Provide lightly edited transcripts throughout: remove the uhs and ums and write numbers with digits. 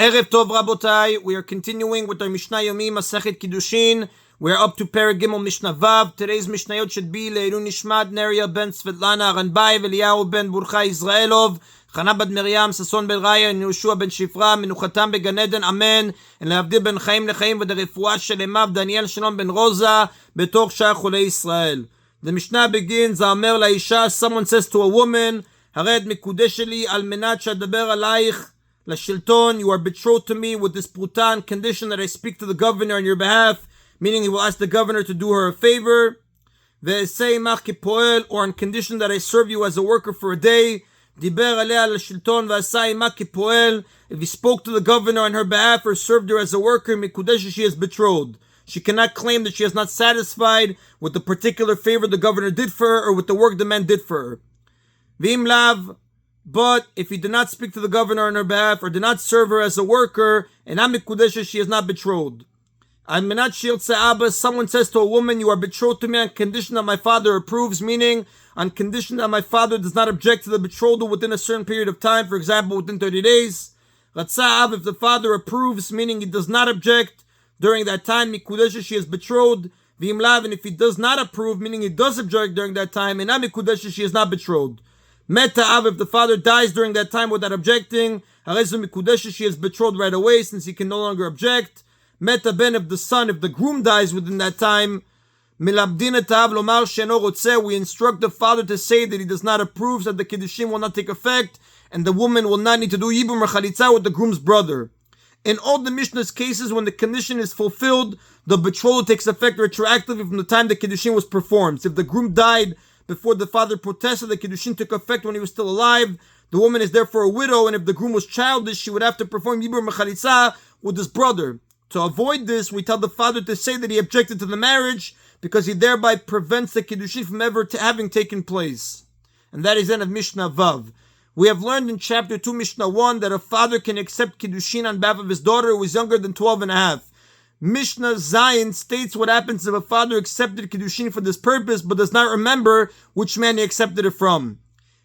Erev Tov Rabotai, we are continuing with our Mishna Yomi, Masechet Kiddushin. We are up to Perek Gimel Mishnah Vav. Today's Mishnayot should be Le'ilun Nishmat Neria ben Svetlana Ranbai V'Eliyahu ben Burcha Israelov Chana bad Miriam Sason ben Raya and Yehoshua ben Shifra Menuchatam beGan Eden Amen and Lehavdil ben Chaim Lechaim v'Derefua Shelemav Daniel Shalom ben Rosa Betoch Shar Cholei Israel. The Mishnah begins, Amer Laisha, someone says to a woman, Hared Mikudesheli al menat shadaber alaych Lashilton, you are betrothed to me with this prutan condition that I speak to the governor on your behalf, meaning he will ask the governor to do her a favor. Ve'esei mach kipoel, or on condition that I serve you as a worker for a day. Diber alea lashilton ve'esei mach kipoel. If he spoke to the governor on her behalf or served her as a worker, mikudesh, she is betrothed. She cannot claim that she is not satisfied with the particular favor the governor did for her or with the work the man did for her. V'im lav, but if he did not speak to the governor on her behalf or did not serve her as a worker, and amikudesha, she is not betrothed. Someone says to a woman, you are betrothed to me on condition that my father approves, meaning on condition that my father does not object to the betrothal within a certain period of time, for example, within 30 days. If the father approves, meaning he does not object during that time, mikudesha, she is betrothed. And if he does not approve, meaning he does object during that time, and amikudesha, she is not betrothed. Meta Av, if the father dies during that time without objecting, Harezu Mikudesha, she is betrothed right away since he can no longer object. Meta Ben, if the son, if the groom dies within that time, Milabdina Ta'av Lomar Sheno Rotze, we instruct the father to say that he does not approve, so that the Kiddushin will not take effect, and the woman will not need to do Yibum or Chalitza with the groom's brother. In all the Mishnah's cases, when the condition is fulfilled, the betrothal takes effect retroactively from the time the Kiddushin was performed. So if the groom died before the father protested, the Kiddushin took effect when he was still alive. The woman is therefore a widow, and if the groom was childless, she would have to perform Yibur Mechalitza with his brother. To avoid this, we tell the father to say that he objected to the marriage, because he thereby prevents the Kiddushin from ever having taken place. And that is the end of Mishnah Vav. We have learned in chapter 2, Mishnah 1, that a father can accept Kiddushin on behalf of his daughter who is younger than 12 and a half. Mishnah Zayin states what happens if a father accepted Kiddushin for this purpose, but does not remember which man he accepted it from.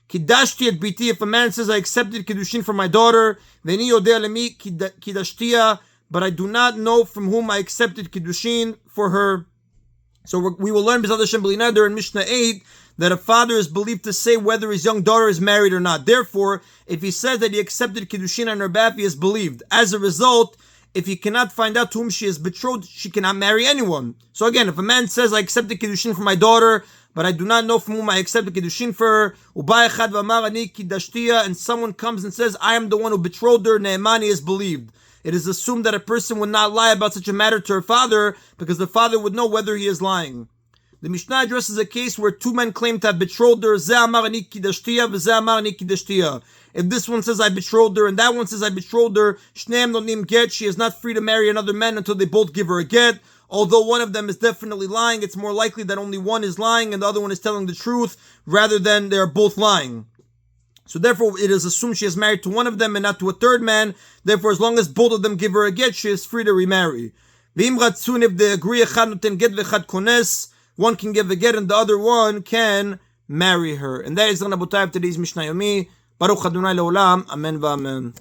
Kiddashti et biti, if a man says, I accepted Kiddushin for my daughter, veni yodeh lemi kiddashtiya, but I do not know from whom I accepted Kiddushin for her. So we will learn B'ezrat Hashem B'li Neder in Mishnah 8, that a father is believed to say whether his young daughter is married or not. Therefore, if he says that he accepted Kiddushin on her behalf, he is believed. As a result, if he cannot find out to whom she is betrothed, she cannot marry anyone. So again, if a man says, I accepted Kiddushin for my daughter, but I do not know from whom I accepted Kiddushin for her, and someone comes and says, I am the one who betrothed her, Ne'emani is believed. It is assumed that a person would not lie about such a matter to her father, because the father would know whether he is lying. The Mishnah addresses a case where two men claim to have betrothed her. If this one says, I betrothed her, and that one says, I betrothed her, shneim nonim get, she is not free to marry another man until they both give her a get. Although one of them is definitely lying, it's more likely that only one is lying and the other one is telling the truth, rather than they are both lying. So therefore, it is assumed she is married to one of them and not to a third man. Therefore, as long as both of them give her a get, she is free to remarry. If they agree, one can give a get and the other one can marry her. And that is the Rabotai of today's Mishna Yomi. Baruch Adonai Leolam. Amen v'amen.